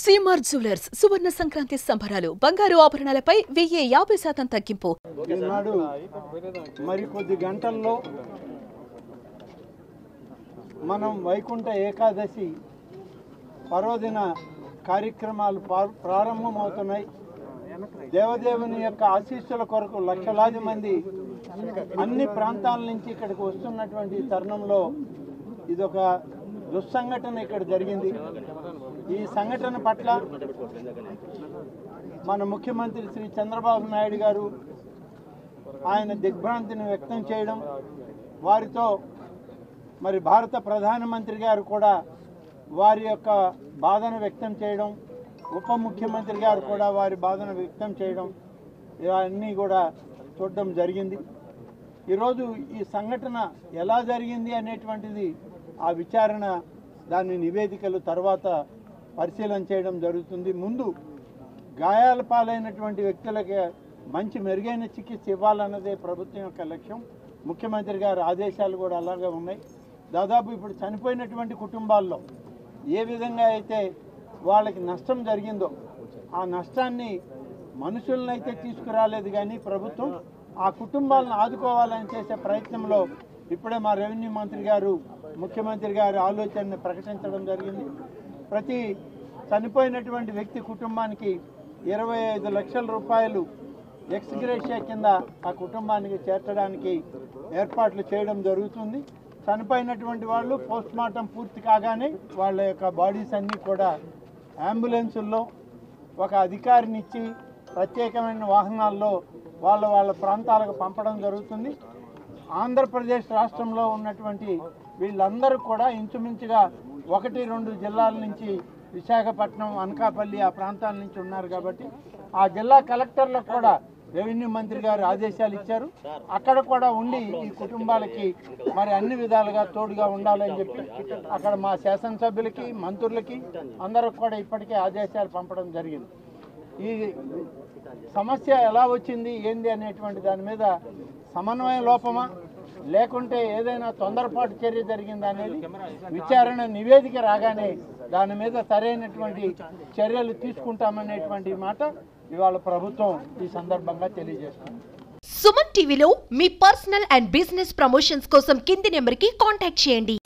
CMR jewellers సువర్ణ సంక్రాంతి సంబరాలు బంగారు ఆభరణాలపై 1050% తగ్గింపు. ఈనాడు మరికొద్ది గంటల్లో మనం వైకుంఠ ఏకాదశి పర్వదిన కార్యక్రమాలు ప్రారంభమవుతున్నాయి. దేవదేవుని యొక్క ఆశీస్సుల కొరకు లక్షలాది మంది అన్ని ప్రాంతాల నుంచి ఇక్కడికి వస్తున్నటువంటి తరుణంలో ఇదొక దుస్సంఘటన ఇక్కడ జరిగింది. ఈ సంఘటన పట్ల మన ముఖ్యమంత్రి శ్రీ చంద్రబాబు నాయుడు గారు ఆయన దిగ్భ్రాంతిని వ్యక్తం చేయడం, వారితో మరి భారత ప్రధానమంత్రి గారు కూడా వారి యొక్క బాధను వ్యక్తం చేయడం, ఉప ముఖ్యమంత్రి గారు కూడా వారి బాధను వ్యక్తం చేయడం, ఇవన్నీ కూడా చూడడం జరిగింది. ఈరోజు ఈ సంఘటన ఎలా జరిగింది అనేటువంటిది ఆ విచారణ, దాని నివేదికలు తర్వాత పరిశీలన చేయడం జరుగుతుంది. ముందు గాయాల పాలైనటువంటి వ్యక్తులకి మంచి మెరుగైన చికిత్స ఇవ్వాలన్నదే ప్రభుత్వం యొక్క లక్ష్యం. ముఖ్యమంత్రి గారి ఆదేశాలు కూడా అలాగే ఉన్నాయి. దాదాపు ఇప్పుడు చనిపోయినటువంటి కుటుంబాల్లో ఏ విధంగా అయితే వాళ్ళకి నష్టం జరిగిందో ఆ నష్టాన్ని మనుషులనైతే తీసుకురాలేదు, కానీ ప్రభుత్వం ఆ కుటుంబాలను ఆదుకోవాలని చేసే ప్రయత్నంలో ఇప్పుడే మా రెవెన్యూ మంత్రి గారు ముఖ్యమంత్రి గారి ఆలోచనని ప్రకటించడం జరిగింది. ప్రతి చనిపోయినటువంటి వ్యక్తి కుటుంబానికి 25 లక్షల రూపాయలు ఎక్స్ గ్రేషియా కింద ఆ కుటుంబానికి చేర్చడానికి ఏర్పాట్లు చేయడం జరుగుతుంది. చనిపోయినటువంటి వాళ్ళు పోస్ట్ మార్టం పూర్తి కాగానే వాళ్ళ యొక్క బాడీస్ అన్నీ కూడా అంబులెన్సుల్లో ఒక అధికారిని ఇచ్చి ప్రత్యేకమైన వాహనాల్లో వాళ్ళ ప్రాంతాలకు పంపడం జరుగుతుంది. ఆంధ్రప్రదేశ్ రాష్ట్రంలో ఉన్నటువంటి వీళ్ళందరూ కూడా ఇంచుమించుగా 1-2 జిల్లాల నుంచి, విశాఖపట్నం, అనకాపల్లి ఆ ప్రాంతాల నుంచి ఉన్నారు. కాబట్టి ఆ జిల్లా కలెక్టర్లకు కూడా రెవెన్యూ మంత్రి గారు ఆదేశాలు ఇచ్చారు. అక్కడ కూడా ఉండి ఈ కుటుంబాలకి మరి అన్ని విధాలుగా తోడుగా ఉండాలని చెప్పి అక్కడ మా శాసనసభ్యులకి, మంత్రులకి అందరికి కూడా ఇప్పటికే ఆదేశాలు పంపడం జరిగింది. ఈ సమస్య ఎలా వచ్చింది ఏంది అనేటువంటి దాని మీద సమన్వయ లోపమా లేకుంటే ఏదైనా తొందరపాటు చర్య జరిగిందా అనేది విచారణ నివేదిక రాగానే దాని మీద సరైనటువంటి చర్యలు తీసుకుంటామనేటువంటి మాట ఇవాళ ప్రభుత్వం ఈ సందర్భంగా తెలియజేస్తుంది. సుమన్ టీవీలో మీ పర్సనల్ అండ్ బిజినెస్ ప్రమోషన్స్ కోసం కింది నెంబర్కి కాంటాక్ట్ చేయండి.